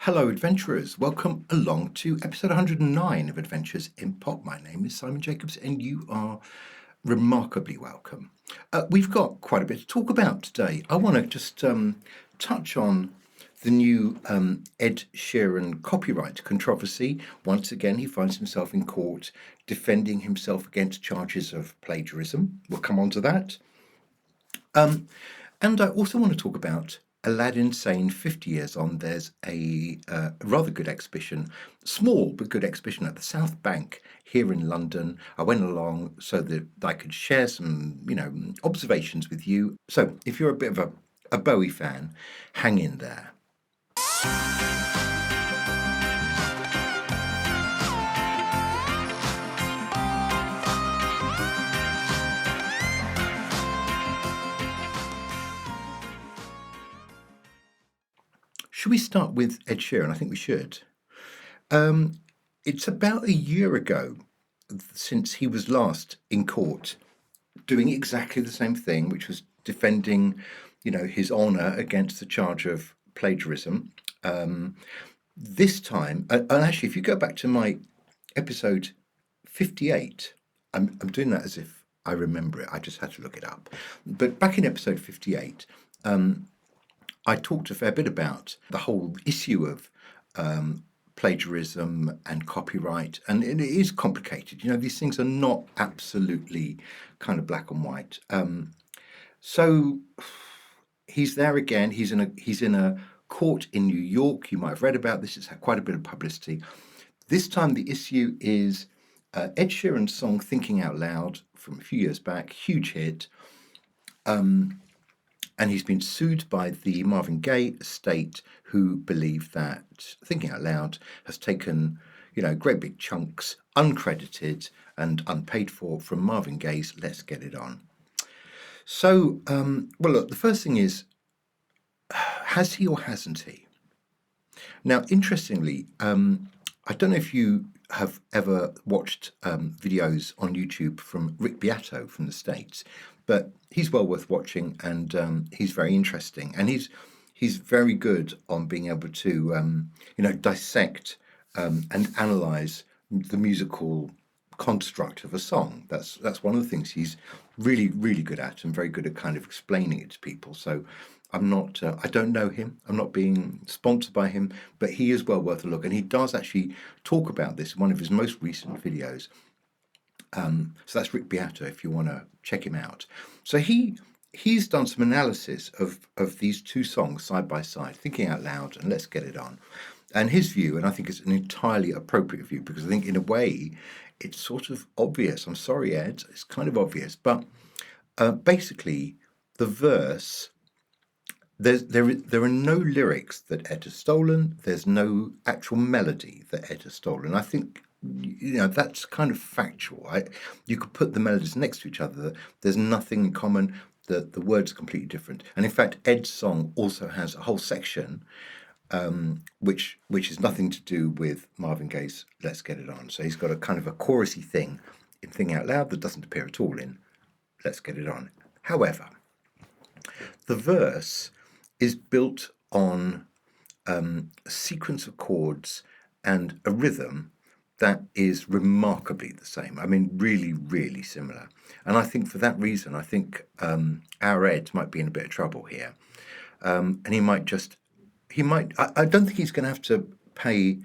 Hello, adventurers. Welcome along to episode 109 of Adventures in Pop. My name is Simon Jacobs, and you are remarkably welcome. We've got quite a bit to talk about today. I want to just touch on the new Ed Sheeran copyright controversy. Once again, he finds himself in court defending himself against charges of plagiarism. We'll come on to that. And I also want to talk about Alladin Sane 50 years on. There's a rather good exhibition, small but good exhibition at the South Bank here in London. I went along so that I could share some, observations with you. So if you're a bit of a Bowie fan, hang in there. Should we start with Ed Sheeran? I think we should. It's about a year ago since he was last in court doing exactly the same thing, which was defending, his honour against the charge of plagiarism. This time, and actually, if you go back to my episode 58, I'm doing that as if I remember it. I just had to look it up. But back in episode 58, I talked a fair bit about the whole issue of plagiarism and copyright, and it is complicated. These things are not absolutely kind of black and white. So he's there again. He's in a court in New York. You might have read about this. It's had quite a bit of publicity. This time the issue is Ed Sheeran's song "Thinking Out Loud" from a few years back, huge hit. And he's been sued by the Marvin Gaye estate, who believe that Thinking Out Loud has taken, great big chunks, uncredited and unpaid for, from Marvin Gaye's Let's Get It On. So, well, look, the first thing is, has he or hasn't he? Now, interestingly, I don't know if you have ever watched videos on YouTube from Rick Beato from the States, but he's well worth watching, and he's very interesting, and he's very good on being able to dissect and analyze the musical construct of a song. That's one of the things he's really, really good at, and very good at kind of explaining it to people. So I'm not, I don't know him. I'm not being sponsored by him, but he is well worth a look. And he does actually talk about this in one of his most recent videos. So that's Rick Beato, if you want to check him out. So he's done some analysis of these two songs side by side, Thinking Out Loud and Let's Get It On. And his view, and I think it's an entirely appropriate view, because I think in a way it's sort of obvious. I'm sorry, Ed, it's kind of obvious. But basically, the verse, there are no lyrics that Ed has stolen. There's no actual melody that Ed has stolen. I think that's kind of factual. You could put the melodies next to each other. There's nothing in common. The words are completely different. And in fact, Ed's song also has a whole section which is nothing to do with Marvin Gaye's Let's Get It On. So he's got a kind of a chorusy thing in Thinking Out Loud that doesn't appear at all in Let's Get It On. However, the verse is built on a sequence of chords and a rhythm that is remarkably the same. I mean, really, really similar. And I think for that reason, I think our Ed might be in a bit of trouble here. And I don't think he's going to have to pay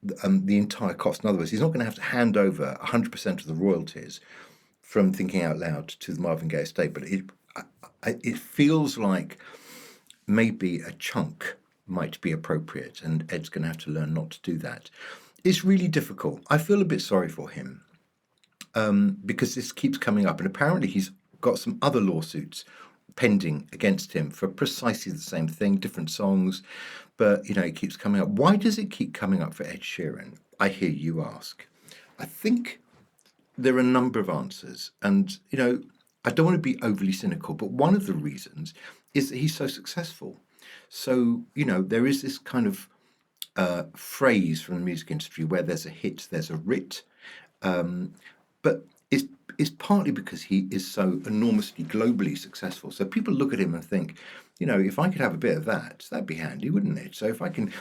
the entire cost. In other words, he's not going to have to hand over 100% of the royalties from Thinking Out Loud to the Marvin Gaye estate. But it feels like maybe a chunk might be appropriate, and Ed's going to have to learn not to do that. It's really difficult. I feel a bit sorry for him because this keeps coming up, and apparently he's got some other lawsuits pending against him for precisely the same thing, different songs, but it keeps coming up. Why does it keep coming up for Ed Sheeran? I hear you ask. I think there are a number of answers, and I don't want to be overly cynical, but one of the reasons is that he's so successful. So there is this kind of phrase from the music industry where there's a hit, there's a writ. But is is partly because he is so enormously globally successful. So people look at him and think, if I could have a bit of that, that'd be handy, wouldn't it? So if I can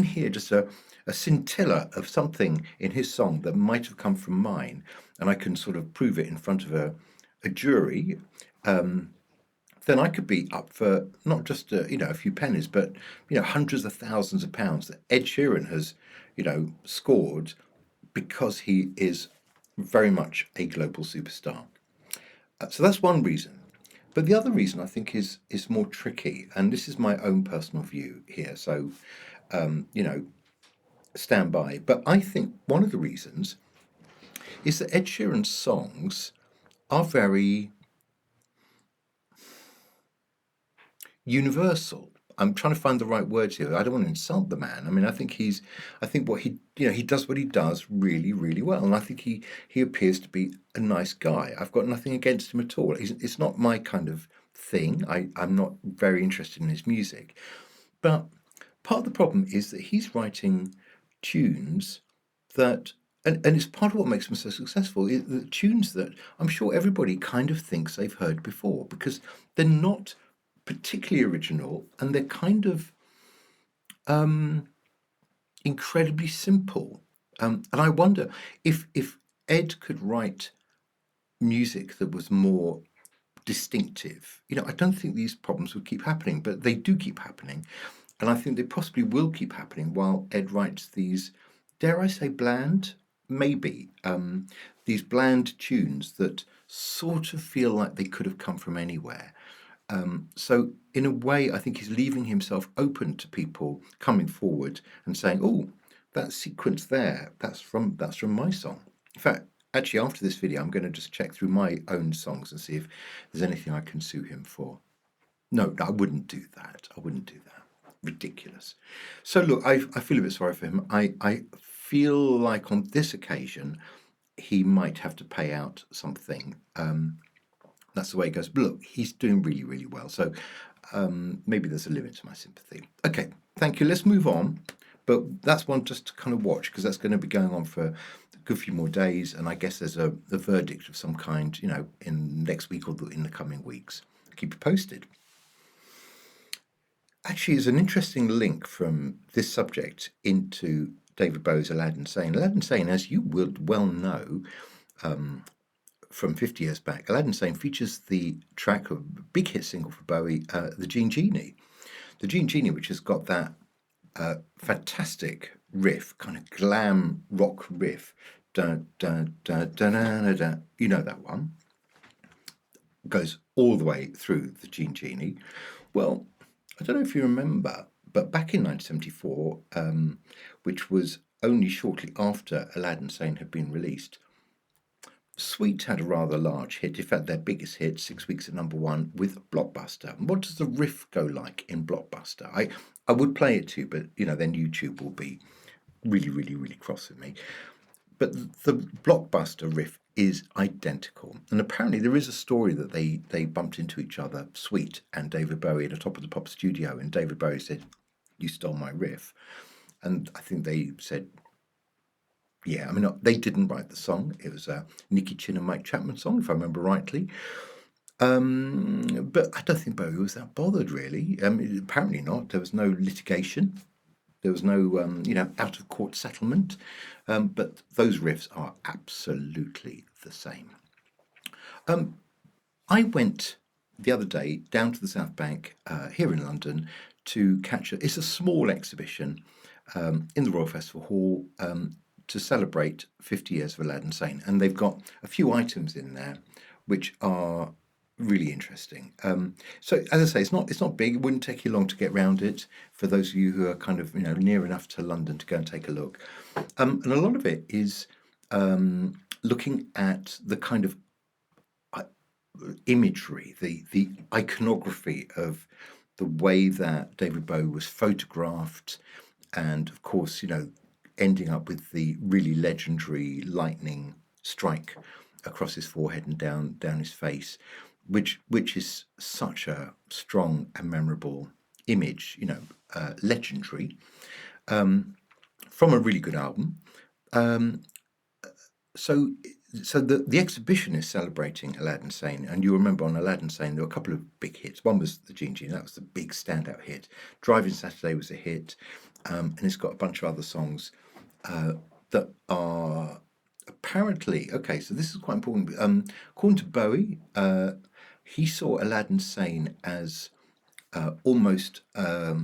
hear just a scintilla of something in his song that might have come from mine, and I can sort of prove it in front of a jury, then I could be up for not just a few pennies, but hundreds of thousands of pounds that Ed Sheeran has scored because he is very much a global superstar. So that's one reason. But the other reason I think is more tricky, and this is my own personal view here. So you know stand by. But I think one of the reasons is that Ed Sheeran's songs are very universal. I'm trying to find the right words here. I don't want to insult the man. I mean, I think what he does what he does really, really well, and I think he appears to be a nice guy. I've got nothing against him at all. It's not my kind of thing. I'm not very interested in his music, but part of the problem is that he's writing tunes that. And it's part of what makes him so successful. The tunes that I'm sure everybody kind of thinks they've heard before because they're not particularly original, and they're kind of incredibly simple. And I wonder if Ed could write music that was more distinctive. I don't think these problems would keep happening, but they do keep happening, and I think they possibly will keep happening while Ed writes these, dare I say, bland, maybe these bland tunes that sort of feel like they could have come from anywhere. So in a way, I think he's leaving himself open to people coming forward and saying, "Oh, that sequence there, that's from my song." In fact, actually, after this video, I'm going to just check through my own songs and see if there's anything I can sue him for. No, I wouldn't do that. I wouldn't do that. Ridiculous. So look, I feel a bit sorry for him. I feel like on this occasion, he might have to pay out something. That's the way it goes. But look, he's doing really, really well. So maybe there's a limit to my sympathy. Okay, thank you. Let's move on. But that's one just to kind of watch because that's going to be going on for a good few more days. And I guess there's a verdict of some kind, in next week or in the coming weeks. Keep you posted. Actually, there's an interesting link from this subject into David Bowie's Alladin Sane. Alladin Sane, as you would well know, from 50 years back, Alladin Sane features the track of a big hit single for Bowie, the Gene Genie. The Gene Genie, which has got that fantastic riff, kind of glam rock riff. Dun, dun, dun, dun, dun, dun, dun. You know that one. Goes all the way through the Gene Genie. Well, I don't know if you remember, but back in 1974, which was only shortly after Alladin Sane had been released, Sweet had a rather large hit, in fact their biggest hit, 6 weeks at #1 with Blockbuster. And what does the riff go like in Blockbuster? I would play it to you, but then YouTube will be really, really, really cross with me. But the Blockbuster riff is identical. And apparently there is a story that they bumped into each other, Sweet and David Bowie, at a Top of the Pop studio, and David Bowie said, "You stole my riff." And I think they said, yeah, I mean, they didn't write the song. It was a Nicky Chin and Mike Chapman song, if I remember rightly. But I don't think Bowie was that bothered, really. Apparently not. There was no litigation. There was no, out-of-court settlement. But those riffs are absolutely the same. I went the other day down to the South Bank here in London to catch it's a small exhibition in the Royal Festival Hall to celebrate 50 years of Alladin Sane. And they've got a few items in there which are really interesting. So as I say, it's not big. It wouldn't take you long to get round it for those of you who are kind of near enough to London to go and take a look. And a lot of it is looking at the kind of imagery, the iconography of the way that David Bowie was photographed, and of course, ending up with the really legendary lightning strike across his forehead and down his face, which is such a strong and memorable image, legendary, from a really good album. So So the exhibition is celebrating Alladin Sane, and you remember on Alladin Sane there were a couple of big hits. One was the Gene Gene, that was the big standout hit. Driving Saturday was a hit, and it's got a bunch of other songs that are apparently okay. So this is quite important. According to Bowie, he saw Alladin Sane as almost a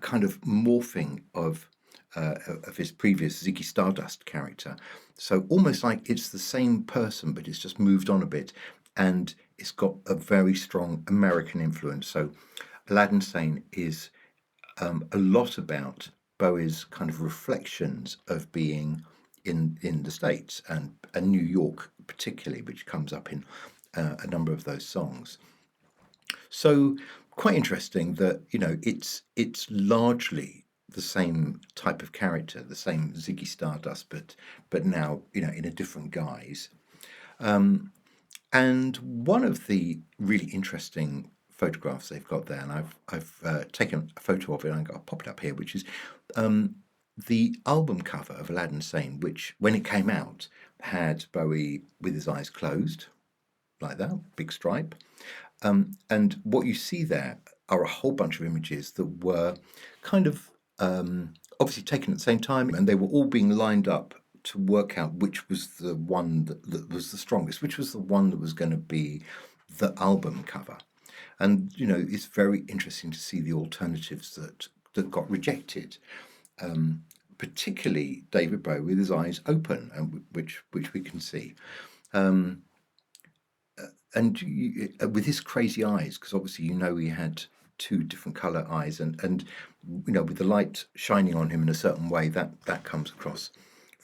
kind of morphing of his previous Ziggy Stardust character. So almost like it's the same person, but it's just moved on a bit, and it's got a very strong American influence. So Alladin Sane is a lot about Bowie's kind of reflections of being in the States and New York particularly, which comes up in a number of those songs. So quite interesting that it's largely the same type of character, the same Ziggy Stardust, but now in a different guise. And one of the really interesting photographs they've got there, and I've taken a photo of it, and I'll pop it up here, which is the album cover of Alladin Sane, which when it came out had Bowie with his eyes closed, like that, big stripe. And what you see there are a whole bunch of images that were kind of obviously taken at the same time, and they were all being lined up to work out which was the one that was the strongest, which was the one that was going to be the album cover. And it's very interesting to see the alternatives that got rejected, particularly David Bowie with his eyes open, and which we can see. And with his crazy eyes, because obviously he had two different color eyes, and with the light shining on him in a certain way, that comes across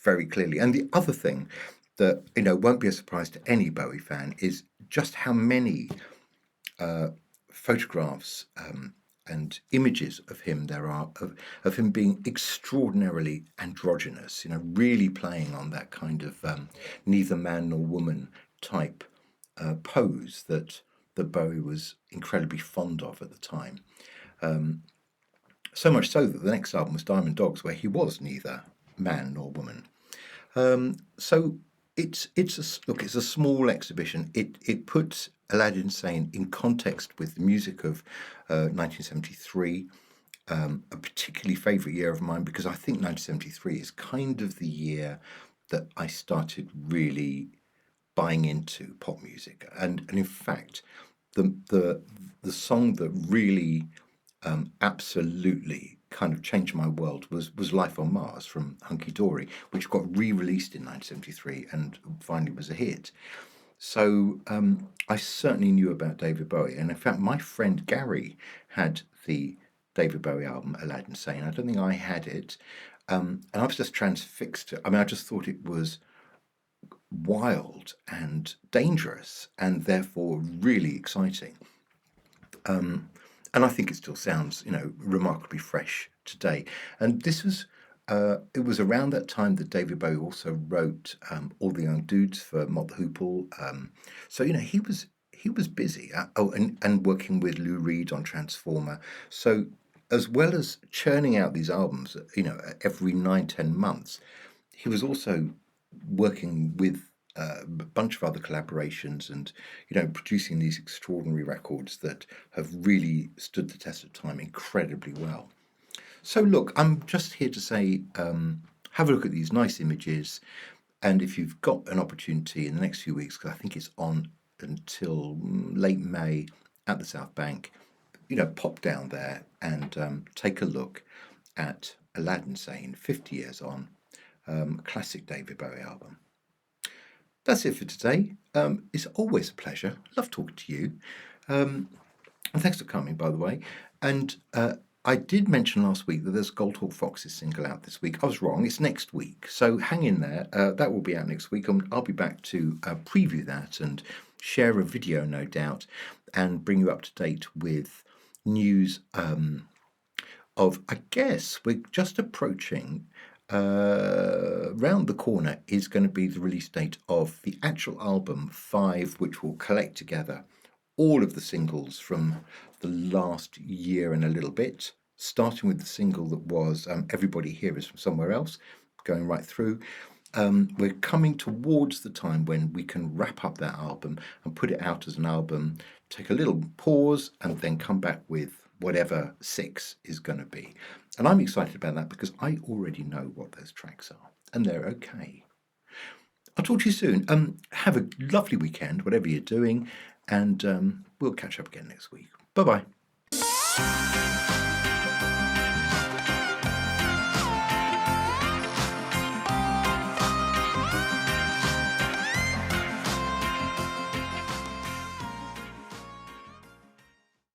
very clearly. And the other thing that won't be a surprise to any Bowie fan is just how many photographs and images of him there are of him being extraordinarily androgynous, really playing on that kind of neither man nor woman type pose that Bowie was incredibly fond of at the time. So much so that the next album was Diamond Dogs, where he was neither man nor woman. So it's a small exhibition. It puts Alladin Sane in context with the music of 1973. A particularly favourite year of mine, because I think 1973 is kind of the year that I started really buying into pop music, and in fact, the song that really absolutely kind of changed my world was Life on Mars from Hunky Dory, which got re-released in 1973 and finally was a hit. So I certainly knew about David Bowie, and in fact, my friend Gary had the David Bowie album Alladin Sane. I don't think I had it, and I was just transfixed. I mean, I just thought it was wild and dangerous, and therefore really exciting. And I think it still sounds, remarkably fresh today. And this was, it was around that time that David Bowie also wrote All the Young Dudes for Mott the Hoople. So he was busy. And working with Lou Reed on Transformer. So as well as churning out these albums, every 9-10 months, he was also working with a bunch of other collaborations and producing these extraordinary records that have really stood the test of time incredibly well. So look, I'm just here to say have a look at these nice images, and if you've got an opportunity in the next few weeks, because I think it's on until late May at the South Bank, pop down there and take a look at Alladin Sane 50 years on, classic David Bowie album. That's it for today. It's always a pleasure. Love talking to you. And thanks for coming, by the way. And I did mention last week that there's Gold Hawk Fox's single out this week. I was wrong. It's next week. So hang in there. That will be out next week. I'll be back to preview that and share a video, no doubt, and bring you up to date with news of, I guess, we're just approaching... round the corner is going to be the release date of the actual album 5, which will collect together all of the singles from the last year and a little bit, starting with the single that was Everybody Here Is From Somewhere Else, going right through. we're coming towards the time when we can wrap up that album and put it out as an album, take a little pause, and then come back with whatever 6 is going to be. And I'm excited about that because I already know what those tracks are, and they're okay. I'll talk to you soon. Have a lovely weekend, whatever you're doing, and we'll catch up again next week. Bye-bye.